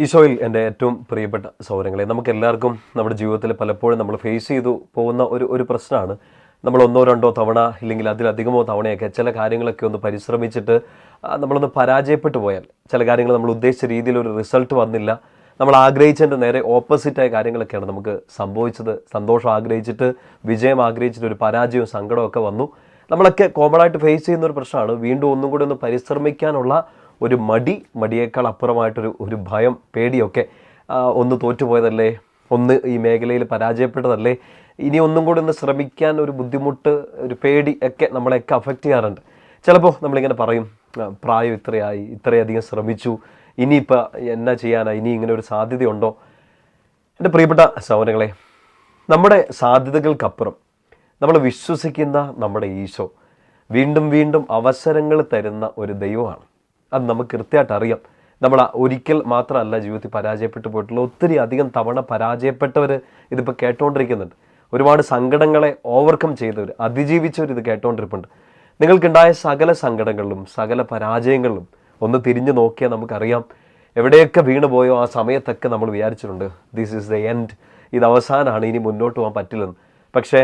ഈശോയിൽ എൻ്റെ ഏറ്റവും പ്രിയപ്പെട്ട സഹോദരങ്ങളെ, നമുക്കെല്ലാവർക്കും നമ്മുടെ ജീവിതത്തിൽ പലപ്പോഴും നമ്മൾ ഫേസ് ചെയ്തു പോകുന്ന ഒരു പ്രശ്നമാണ്. നമ്മൾ ഒന്നോ രണ്ടോ തവണ ഇല്ലെങ്കിൽ അതിലധികമോ തവണയൊക്കെ ചില കാര്യങ്ങളൊക്കെ ഒന്ന് പരിശ്രമിച്ചിട്ട് നമ്മളൊന്ന് പരാജയപ്പെട്ടു പോയാൽ, ചില കാര്യങ്ങൾ നമ്മൾ ഉദ്ദേശിച്ച രീതിയിൽ ഒരു റിസൾട്ട് വന്നില്ല, നമ്മൾ ആഗ്രഹിച്ചതിൻ്റെ നേരെ ഓപ്പോസിറ്റായ കാര്യങ്ങളൊക്കെയാണ് നമുക്ക് സംഭവിച്ചത്. സന്തോഷം ആഗ്രഹിച്ചിട്ട്, വിജയം ആഗ്രഹിച്ചിട്ട് ഒരു പരാജയവും സങ്കടമൊക്കെ വന്നു. നമ്മളൊക്കെ കോമൺ ആയിട്ട് ഫേസ് ചെയ്യുന്ന ഒരു പ്രശ്നമാണ്. വീണ്ടും ഒന്നും കൂടി ഒന്ന് പരിശ്രമിക്കാനുള്ള ഒരു മടിയേക്കാൾ അപ്പുറമായിട്ടൊരു ഭയം, പേടിയൊക്കെ. ഒന്ന് തോറ്റുപോയതല്ലേ, ഒന്ന് ഈ മേഖലയിൽ പരാജയപ്പെട്ടതല്ലേ, ഇനി ഒന്നും കൂടി ഒന്ന് ശ്രമിക്കാൻ ഒരു ബുദ്ധിമുട്ട്, ഒരു പേടി ഒക്കെ നമ്മളെയൊക്കെ അഫക്റ്റ് ചെയ്യാറുണ്ട്. ചിലപ്പോൾ നമ്മളിങ്ങനെ പറയും, പ്രായം ഇത്രയായി, ഇത്രയധികം ശ്രമിച്ചു, ഇനിയിപ്പോൾ എന്നാ ചെയ്യാനാണ്, ഇനി ഇങ്ങനെ ഒരു സാധ്യതയുണ്ടോ? എൻ്റെ പ്രിയപ്പെട്ട സഹോദരങ്ങളെ, നമ്മുടെ സാധ്യതകൾക്കപ്പുറം നമ്മൾ വിശ്വസിക്കുന്ന നമ്മുടെ ഈശോ വീണ്ടും വീണ്ടും അവസരങ്ങൾ തരുന്ന ഒരു ദൈവമാണ്. അത് നമുക്ക് കൃത്യമായിട്ട് അറിയാം. നമ്മൾ ഒരിക്കൽ മാത്രമല്ല ജീവിതത്തിൽ പരാജയപ്പെട്ടു പോയിട്ടുള്ള, ഒത്തിരി അധികം തവണ പരാജയപ്പെട്ടവർ ഇതിപ്പോൾ കേട്ടുകൊണ്ടിരിക്കുന്നുണ്ട്. ഒരുപാട് സങ്കടങ്ങളെ ഓവർകം ചെയ്തവർ, അതിജീവിച്ചവർ ഇത് കേട്ടുകൊണ്ടിരിപ്പുണ്ട്. നിങ്ങൾക്കുണ്ടായ സകല സങ്കടങ്ങളിലും സകല പരാജയങ്ങളിലും ഒന്ന് തിരിഞ്ഞു നോക്കിയാൽ നമുക്കറിയാം, എവിടെയൊക്കെ വീണുപോയോ ആ സമയത്തൊക്കെ നമ്മൾ വിചാരിച്ചിട്ടുണ്ട്, ദിസ് ഈസ് ദ എൻഡ്, ഇത് അവസാനമാണ്, ഇനി മുന്നോട്ട് പോകാൻ പറ്റില്ലെന്ന്. പക്ഷേ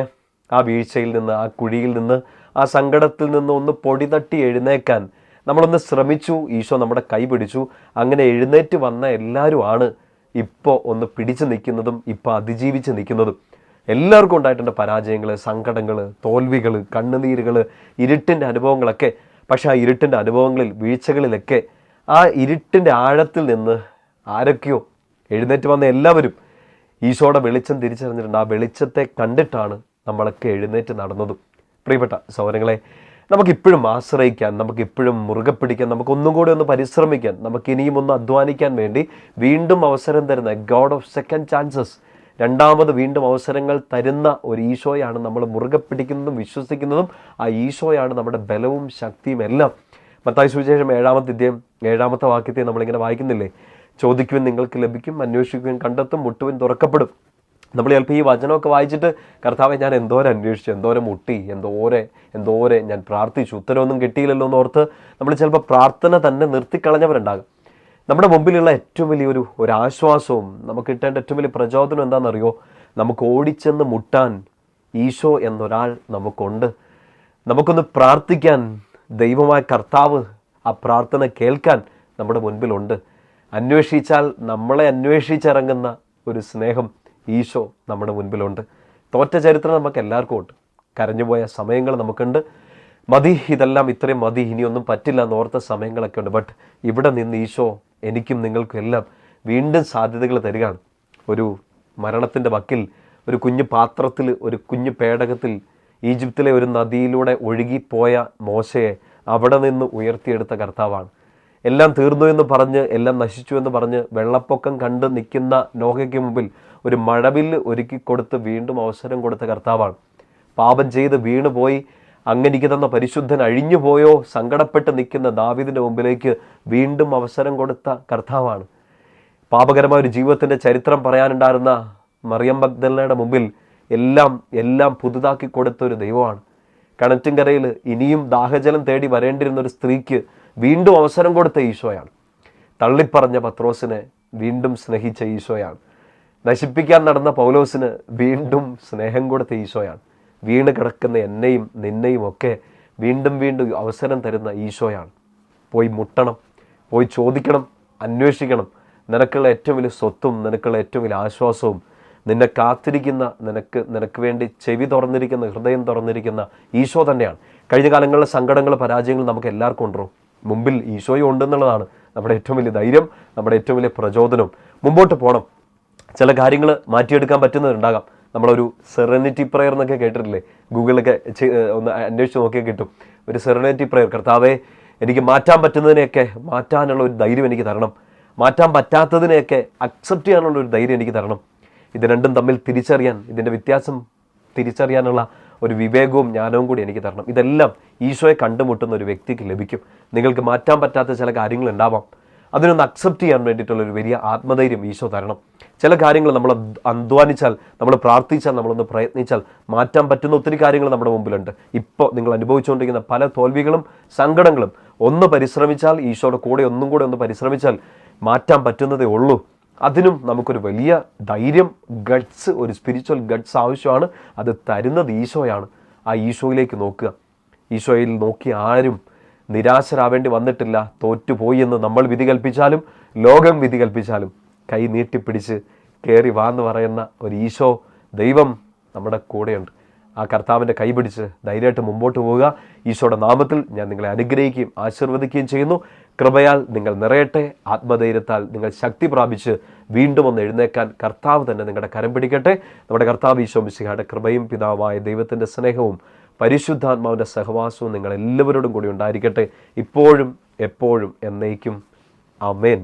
ആ വീഴ്ചയിൽ നിന്ന്, ആ കുഴിയിൽ നിന്ന്, ആ സങ്കടത്തിൽ നിന്ന് ഒന്ന് പൊടി തട്ടി എഴുന്നേക്കാൻ നമ്മളൊന്ന് ശ്രമിച്ചു. ഈശോ നമ്മുടെ കൈ പിടിച്ചു. അങ്ങനെ എഴുന്നേറ്റ് വന്ന എല്ലാവരുമാണ് ഇപ്പോൾ ഒന്ന് പിടിച്ചു നിൽക്കുന്നതും ഇപ്പോൾ അതിജീവിച്ച് നിൽക്കുന്നതും. എല്ലാവർക്കും ഉണ്ടായിട്ടുണ്ട് പരാജയങ്ങൾ, സങ്കടങ്ങൾ, തോൽവികൾ, കണ്ണുനീരുകൾ, ഇരുട്ടിൻ്റെ അനുഭവങ്ങളൊക്കെ. പക്ഷേ ആ ഇരുട്ടിൻ്റെ അനുഭവങ്ങളിൽ, വീഴ്ചകളിലൊക്കെ, ആ ഇരുട്ടിൻ്റെ ആഴത്തിൽ നിന്ന് ആരൊക്കെയോ എഴുന്നേറ്റ് വന്ന എല്ലാവരും ഈശോയുടെ വെളിച്ചം തിരിച്ചറിഞ്ഞിട്ടുണ്ട്. ആ വെളിച്ചത്തെ കണ്ടിട്ടാണ് നമ്മളൊക്കെ എഴുന്നേറ്റ് നടന്നതും. പ്രിയപ്പെട്ട സഹോദരങ്ങളെ, നമുക്കിപ്പോഴും ആശ്രയിക്കാൻ, നമുക്കിപ്പോഴും മുറുകെ പിടിക്കാൻ, നമുക്കൊന്നും കൂടി ഒന്ന് പരിശ്രമിക്കാൻ, നമുക്കിനിയും ഒന്ന് അധ്വാനിക്കാൻ വേണ്ടി വീണ്ടും അവസരം തരുന്ന ഗോഡ് ഓഫ് സെക്കൻഡ് ചാൻസസ്, രണ്ടാമത് വീണ്ടും അവസരങ്ങൾ തരുന്ന ഒരു ഈശോയാണ് നമ്മൾ മുറുകെ പിടിക്കുന്നതും വിശ്വസിക്കുന്നതും. ആ ഈശോയാണ് നമ്മുടെ ബലവും ശക്തിയും എല്ലാം. മത്തായി സുവിശേഷം 7-ാമത്തെ അധ്യായം 7-ാമത്തെ വാക്യത്തെ നമ്മളിങ്ങനെ വായിക്കുന്നില്ലേ, ചോദിക്കുവിൻ നിങ്ങൾക്ക് ലഭിക്കും, അന്വേഷിക്കുവിൻ കണ്ടെത്തും, മുട്ടുവിൻ തുറക്കപ്പെടും. നമ്മൾ ചിലപ്പോൾ ഈ വചനമൊക്കെ വായിച്ചിട്ട്, കർത്താവെ ഞാൻ എന്തോരം അന്വേഷിച്ചു, എന്തോരം മുട്ടി, എന്തോരെ ഞാൻ പ്രാർത്ഥിച്ചു, ഉത്തരവൊന്നും കിട്ടിയില്ലല്ലോ എന്ന് ഓർത്ത് നമ്മൾ ചിലപ്പോൾ പ്രാർത്ഥന തന്നെ നിർത്തിക്കളഞ്ഞവരുണ്ടാകും. നമ്മുടെ മുമ്പിലുള്ള ഏറ്റവും വലിയൊരു ആശ്വാസവും നമുക്ക് കിട്ടേണ്ട ഏറ്റവും വലിയ പ്രചോദനം എന്താണെന്നറിയോ? നമുക്ക് ഓടിച്ചെന്ന് മുട്ടാൻ ഈശോ എന്നൊരാൾ നമുക്കുണ്ട്. നമുക്കൊന്ന് പ്രാർത്ഥിക്കാൻ ദൈവമായ കർത്താവ് ആ പ്രാർത്ഥന കേൾക്കാൻ നമ്മുടെ മുൻപിലുണ്ട്. അന്വേഷിച്ചാൽ നമ്മളെ അന്വേഷിച്ചിറങ്ങുന്ന ഒരു സ്നേഹം ഈശോ നമ്മുടെ മുൻപിലുണ്ട്. തോറ്റ ചരിത്രം നമുക്ക് എല്ലാവർക്കും ഉണ്ട്. കരഞ്ഞുപോയ സമയങ്ങൾ നമുക്കുണ്ട്. മതി, ഇതെല്ലാം ഇത്രയും മതി, ഇനിയൊന്നും പറ്റില്ല എന്ന് ഓർത്ത സമയങ്ങളൊക്കെ ഉണ്ട്. ബട്ട് ഇവിടെ നിന്ന് ഈശോ എനിക്കും നിങ്ങൾക്കും എല്ലാം വീണ്ടും സാധ്യതകൾ തരികയാണ്. ഒരു മരണത്തിൻ്റെ വക്കിൽ, ഒരു കുഞ്ഞു പാത്രത്തിൽ, ഒരു കുഞ്ഞു പേടകത്തിൽ ഈജിപ്തിലെ ഒരു നദിയിലൂടെ ഒഴുകിപ്പോയ മോശയെ അവിടെ നിന്ന് ഉയർത്തിയെടുത്ത കർത്താവാണ്. എല്ലാം തീർന്നു എന്ന് പറഞ്ഞ്, എല്ലാം നശിച്ചു എന്ന് പറഞ്ഞ് വെള്ളപ്പൊക്കം കണ്ട് നിൽക്കുന്ന നോഹയ്ക്ക് മുമ്പിൽ ഒരു മഴവില്ല് ഒരുക്കി കൊടുത്ത് വീണ്ടും അവസരം കൊടുത്ത കർത്താവാണ്. പാപം ചെയ്ത് വീണുപോയി അങ്ങനിക്ക് തന്ന പരിശുദ്ധൻ അഴിഞ്ഞു പോയോ സങ്കടപ്പെട്ട് നിൽക്കുന്ന ദാവീദിൻ്റെ മുമ്പിലേക്ക് വീണ്ടും അവസരം കൊടുത്ത കർത്താവാണ്. പാപകരമായ ഒരു ജീവിതത്തിൻ്റെ ചരിത്രം പറയാനുണ്ടായിരുന്ന മറിയം മഗ്ദലനയുടെ മുമ്പിൽ എല്ലാം പുതുതാക്കി കൊടുത്ത ഒരു ദൈവമാണ്. കിണറ്റിൻകരയിൽ ഇനിയും ദാഹജലം തേടി വരേണ്ടിരുന്ന ഒരു സ്ത്രീക്ക് വീണ്ടും അവസരം കൊടുത്ത ഈശോയാണ്. തള്ളിപ്പറഞ്ഞ പത്രോസിനെ വീണ്ടും സ്നേഹിച്ച ഈശോയാണ്. നശിപ്പിക്കാൻ നടന്ന പൗലോസിന് വീണ്ടും സ്നേഹം കൊടുത്ത ഈശോയാണ്. വീണ് കിടക്കുന്ന എന്നെയും നിന്നെയും ഒക്കെ വീണ്ടും അവസരം തരുന്ന ഈശോയാണ്. പോയി മുട്ടണം, പോയി ചോദിക്കണം, അന്വേഷിക്കണം. നിനക്കുള്ള ഏറ്റവും വലിയ സ്വത്തും, നിനക്കുള്ള ഏറ്റവും വലിയ ആശ്വാസവും, നിന്നെ കാത്തിരിക്കുന്ന, നിനക്ക് വേണ്ടി ചെവി തുറന്നിരിക്കുന്ന, ഹൃദയം തുറന്നിരിക്കുന്ന ഈശോ തന്നെയാണ്. കഴിഞ്ഞ കാലങ്ങളിലെ സങ്കടങ്ങൾ, പരാജയങ്ങൾ നമുക്ക് എല്ലാവർക്കും ഉണ്ടോ? മുമ്പിൽ ഈശോയും ഉണ്ടെന്നുള്ളതാണ് നമ്മുടെ ഏറ്റവും വലിയ ധൈര്യം, നമ്മുടെ ഏറ്റവും വലിയ പ്രചോദനവും. മുമ്പോട്ട് പോകണം. ചില കാര്യങ്ങൾ മാറ്റിയെടുക്കാൻ പറ്റുന്നതുണ്ടാകാം. നമ്മളൊരു സെറനിറ്റി പ്രയർ എന്നൊക്കെ കേട്ടിട്ടില്ലേ? ഗൂഗിളിലൊക്കെ ഒന്ന് അന്വേഷിച്ച് നോക്കിയാൽ കിട്ടും. ഒരു സെറനിറ്റി പ്രയർ, കർത്താവേ എനിക്ക് മാറ്റാൻ പറ്റുന്നതിനെയൊക്കെ മാറ്റാനുള്ള ഒരു ധൈര്യം എനിക്ക് തരണം, മാറ്റാൻ പറ്റാത്തതിനെയൊക്കെ അക്സെപ്റ്റ് ചെയ്യാനുള്ള ഒരു ധൈര്യം എനിക്ക് തരണം. ഇത് രണ്ടും തമ്മിൽ തിരിച്ചറിയാൻ, ഇതിൻ്റെ വ്യത്യാസം തിരിച്ചറിയാനുള്ള ഒരു വിവേകവും ജ്ഞാനവും കൂടി എനിക്ക് തരണം. ഇതെല്ലാം ഈശോയെ കണ്ടുമുട്ടുന്ന ഒരു വ്യക്തിക്ക് ലഭിക്കും. നിങ്ങൾക്ക് മാറ്റാൻ പറ്റാത്ത ചില കാര്യങ്ങൾ ഉണ്ടാവാം, അതിനൊന്ന് അക്സെപ്റ്റ് ചെയ്യാൻ വേണ്ടിയിട്ടുള്ളൊരു വലിയ ആത്മധൈര്യം ഈശോ തരണം. ചില കാര്യങ്ങൾ നമ്മൾ അധ്വാനിച്ചാൽ, നമ്മൾ പ്രാർത്ഥിച്ചാൽ, നമ്മളൊന്ന് പ്രയത്നിച്ചാൽ മാറ്റാൻ പറ്റുന്ന ഒത്തിരി കാര്യങ്ങൾ നമ്മുടെ മുമ്പിലുണ്ട്. ഇപ്പോൾ നിങ്ങൾ അനുഭവിച്ചുകൊണ്ടിരിക്കുന്ന പല തോൽവികളും സങ്കടങ്ങളും ഒന്ന് പരിശ്രമിച്ചാൽ, ഈശോയുടെ കൂടെ ഒന്നും കൂടെ ഒന്ന് പരിശ്രമിച്ചാൽ മാറ്റാൻ പറ്റുന്നതേ ഉള്ളൂ. അതിനും നമുക്കൊരു വലിയ ധൈര്യം, ഗട്ട്സ്, ഒരു സ്പിരിച്വൽ ഗട്ട്സ് ആവശ്യമാണ്. അത് തരുന്നത് ഈശോയാണ്. ആ ഈശോയിലേക്ക് നോക്കുക. ഈശോയിൽ നോക്കി ആരും നിരാശരാവേണ്ടി വന്നിട്ടില്ല. തോറ്റുപോയി എന്ന് നമ്മൾ വിധി കൽപ്പിച്ചാലും ലോകം വിധി കൽപ്പിച്ചാലും കൈ നീട്ടിപ്പിടിച്ച് കയറി വാന്ന് പറയുന്ന ഒരു ഈശോ ദൈവം നമ്മുടെ കൂടെയുണ്ട്. ആ കർത്താവിൻ്റെ കൈ പിടിച്ച് ധൈര്യമായിട്ട് മുമ്പോട്ട് പോവുക. ഈശോയുടെ നാമത്തിൽ ഞാൻ നിങ്ങളെ അനുഗ്രഹിക്കുകയും ആശീർവദിക്കുകയും ചെയ്യുന്നു. കൃപയാൽ നിങ്ങൾ നിറയട്ടെ. ആത്മധൈര്യത്താൽ നിങ്ങൾ ശക്തി പ്രാപിച്ച് വീണ്ടും ഒന്ന് എഴുന്നേക്കാൻ കർത്താവ് തന്നെ നിങ്ങളുടെ കരം പിടിക്കട്ടെ. നമ്മുടെ കർത്താവ് ഈശോ മിശിഹായുടെ കൃപയും പിതാവായ ദൈവത്തിൻ്റെ സ്നേഹവും പരിശുദ്ധാത്മാവിൻ്റെ സഹവാസവും നിങ്ങൾ എല്ലാവരോടും കൂടി ഉണ്ടായിരിക്കട്ടെ, ഇപ്പോഴും എപ്പോഴും എന്നേക്കും. ആമേൻ.